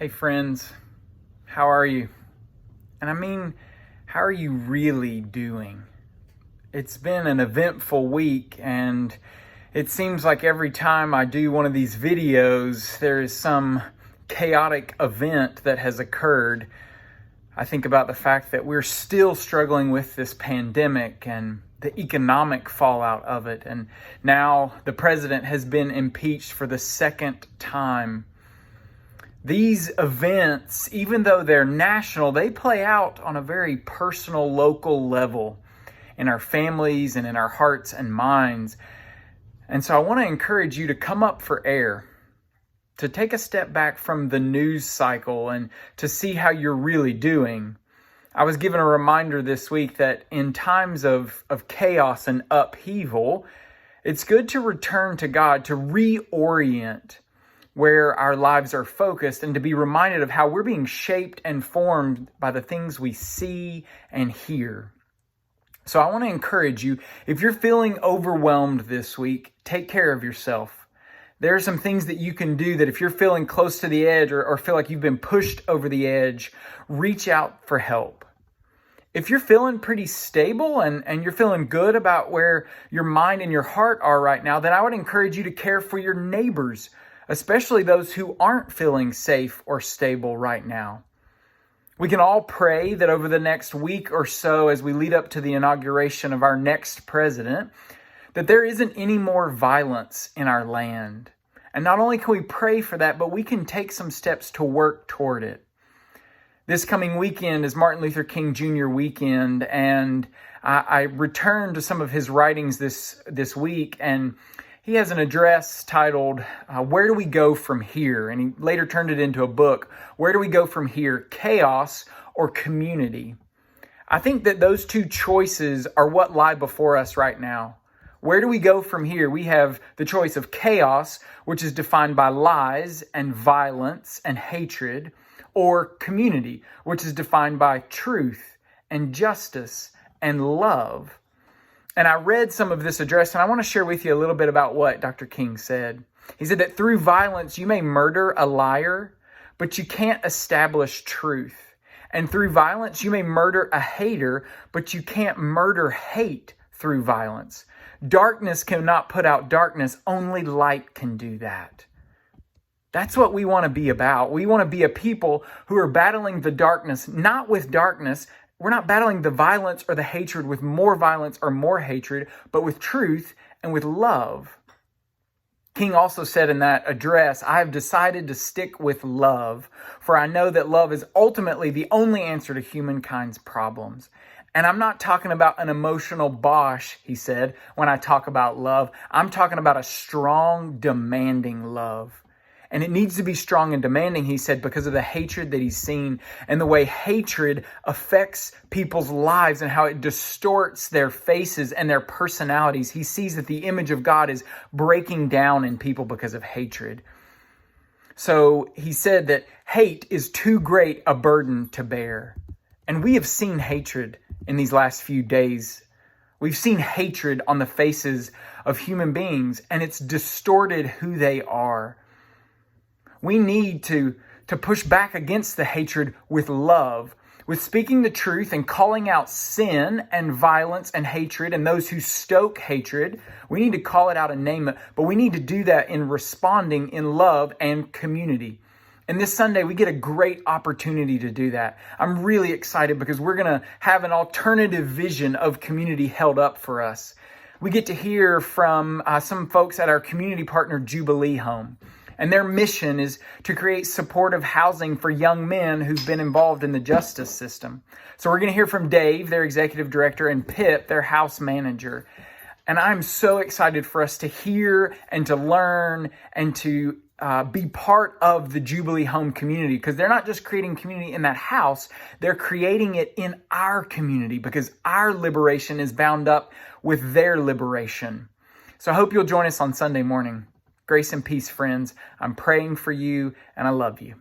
Hey friends, how are you? And I mean, how are you really doing? It's been an eventful week, and it seems like every time I do one of these videos, there is some chaotic event that has occurred. I think about the fact that we're still struggling with this pandemic and the economic fallout of it. And now the president has been impeached for the second time. These events, even though they're national, they play out on a very personal, local level in our families and in our hearts and minds. And so I want to encourage you to come up for air, to take a step back from the news cycle and to see how you're really doing. I was given a reminder this week that in times of chaos and upheaval, it's good to return to God, to reorient where our lives are focused, and to be reminded of how we're being shaped and formed by the things we see and hear. So I want to encourage you, if you're feeling overwhelmed this week, take care of yourself. There are some things that you can do that if you're feeling close to the edge or feel like you've been pushed over the edge, reach out for help. If you're feeling pretty stable and you're feeling good about where your mind and your heart are right now, then I would encourage you to care for your neighbors, especially those who aren't feeling safe or stable right now. We can all pray that over the next week or so, as we lead up to the inauguration of our next president, that there isn't any more violence in our land. And not only can we pray for that, but we can take some steps to work toward it. This coming weekend is Martin Luther King Jr. weekend, and I returned to some of his writings this week, and he has an address titled, Where Do We Go From Here? And he later turned it into a book, Where Do We Go From Here? Chaos or Community? I think that those two choices are what lie before us right now. Where do we go from here? We have the choice of chaos, which is defined by lies and violence and hatred, or community, which is defined by truth and justice and love. And I read some of this address, and I want to share with you a little bit about what Dr. King said. He said that through violence, you may murder a liar, but you can't establish truth. And through violence, you may murder a hater, but you can't murder hate through violence. Darkness cannot put out darkness. Only light can do that. That's what we want to be about. We want to be a people who are battling the darkness, not with darkness. We're not battling the violence or the hatred with more violence or more hatred, but with truth and with love. King also said in that address, I have decided to stick with love, for I know that love is ultimately the only answer to humankind's problems. And I'm not talking about an emotional bosh, he said, when I talk about love. I'm talking about a strong, demanding love. And it needs to be strong and demanding, he said, because of the hatred that he's seen and the way hatred affects people's lives and how it distorts their faces and their personalities. He sees that the image of God is breaking down in people because of hatred. So he said that hate is too great a burden to bear. And we have seen hatred in these last few days. We've seen hatred on the faces of human beings, and it's distorted who they are. We need to push back against the hatred with love, with speaking the truth and calling out sin and violence and hatred and those who stoke hatred. We need to call it out and name it, but we need to do that in responding in love and community. And this Sunday, we get a great opportunity to do that. I'm really excited because we're going to have an alternative vision of community held up for us. We get to hear from some folks at our community partner, Jubilee Home. And their mission is to create supportive housing for young men who've been involved in the justice system. So we're going to hear from Dave, their executive director, and Pip, their house manager. And I'm so excited for us to hear and to learn and to be part of the Jubilee Home community, because they're not just creating community in that house, they're creating it in our community because our liberation is bound up with their liberation. So I hope you'll join us on Sunday morning. Grace and peace, friends. I'm praying for you, and I love you.